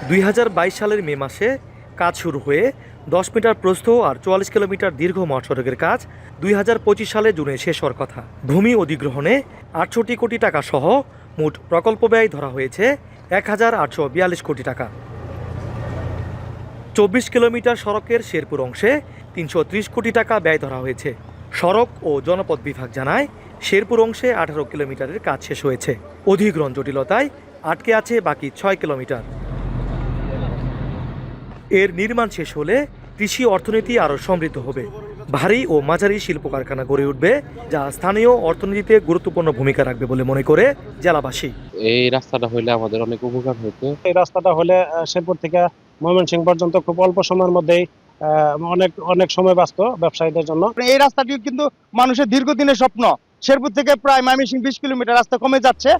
2022 সালের মে মাসে কাজ শুরু হয়ে 10 মিটার প্রস্থ আর 44 কিলোমিটার দীর্ঘ মহাসড়কের কাজ 2025 সালে জুনে শেষ হওয়ার কথা। ভূমি অধিগ্রহণে 68 কোটি টাকা সহ মোট প্রকল্প ব্যয় ধরা হয়েছে 1842 কোটি টাকা। 24 কিলোমিটার সড়কের শেরপুর অংশে 330 কোটি টাকা ব্যয় ধরা হয়েছে। সড়ক ও জনপথ বিভাগ জানায়, শেরপুর অংশে 18 কিলোমিটারের কাজ শেষ হয়েছে। অধিগ্রহণ জটিলতায় আটকে আছে বাকি 6 কিলোমিটার। এর নির্মাণ শেষ হলে কৃষি অর্থনীতি আরও সমৃদ্ধ হবে। ভারী ও মাঝারি শিল্প কারখানা গড়ে উঠবে, যা স্থানীয় অর্থনীতিতে গুরুত্বপূর্ণ ভূমিকা রাখবে বলে মনে করে জেলাবাসী। এই রাস্তাটা হলে আমাদের অনেক উপকার হতো। এই রাস্তাটা হলে শেরপুর থেকে ময়মনসিংহ পর্যন্ত খুব অল্প সময়ের মধ্যেই অনেক সময় বাঁচত ব্যবসায়ীদের জন্য। এই রাস্তাটি কিন্তু মানুষের দীর্ঘদিনের স্বপ্ন। শেরপুর থেকে প্রায় ময়মনসিংহ 20 কিলোমিটার রাস্তা কমে যাচ্ছে।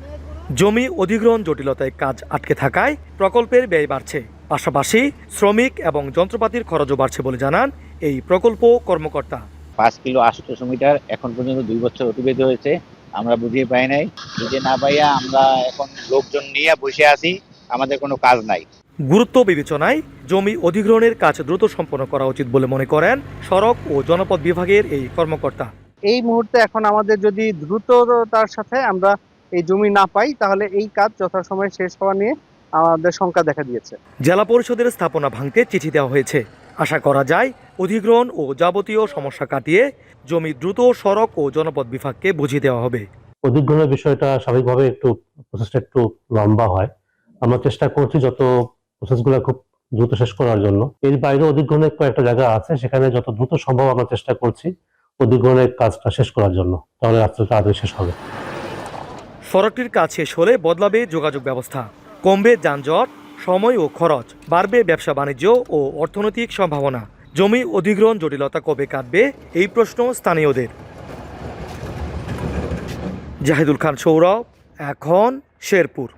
জমি অধিগ্রহণ জটিলতায় কাজ আটকে থাকায় প্রকল্পের ব্যয় বাড়ছে। পাশাপাশি শ্রমিক এবং যন্ত্রপাতির খরচও বাড়ছে বলে জানান এই প্রকল্প কর্মকর্তা। 5 কিলো 800 মিটার এখন পর্যন্ত 2 বছর অতিবাহিত হয়েছে, আমরা বুঝিয়ে পাই নাই। বুঝে না পাইয়া আমরা এখন লোকজন নিয়ে বসে আছি, আমাদের কোনো কাজ নাই। গুরুত্ব বিবেচনায় জমি অধিগ্রহণের কাজ দ্রুত সম্পন্ন করা উচিত বলে মনে করেন সড়ক ও জনপথ বিভাগের এই কর্মকর্তা। এই মুহূর্তে এখন আমাদের যদি দ্রুততার সাথে আমরা এই জমি না পাই, তাহলে এই কাজ যথাসময়ে শেষ হওয়া নিয়ে আমাদের শঙ্কা দেখা দিয়েছে। জেলা পরিষদের স্থাপনা ভাঙতে চিঠি দেওয়া হয়েছে। আশা করা যায় অধিগ্রহণ ও যাবতীয় সমস্যা কাটিয়ে জমি দ্রুত সড়ক ও জনপথ বিভাগকে বুঝিয়ে দেওয়া হবে। অধিগ্রহণের বিষয়টা স্বাভাবিকভাবে প্রসেসটা একটু লম্বা হয়। আমরা চেষ্টা করছি যত প্রসেসগুলো খুব দ্রুত শেষ করার জন্য। এর বাইরে অধিগ্রহণের কয়েকটা জায়গা আছে, সেখানে যত দ্রুত সম্ভব আমরা চেষ্টা করছি অধিগ্রহণের কাজটা শেষ করার জন্য, তাহলে রাস্তাটা তাড়াতাড়ি শেষ হবে। সড়কটির কাজ শেষ হলে বদলাবে যোগাযোগ ব্যবস্থা, কমবে যানজট, সময় ও খরচ, বাড়বে ব্যবসা বাণিজ্য ও অর্থনৈতিক সম্ভাবনা। জমি অধিগ্রহণ জটিলতা কবে কাটবে, এই প্রশ্ন স্থানীয়দের। জাহিদুল খান সৌরভ, এখন শেরপুর।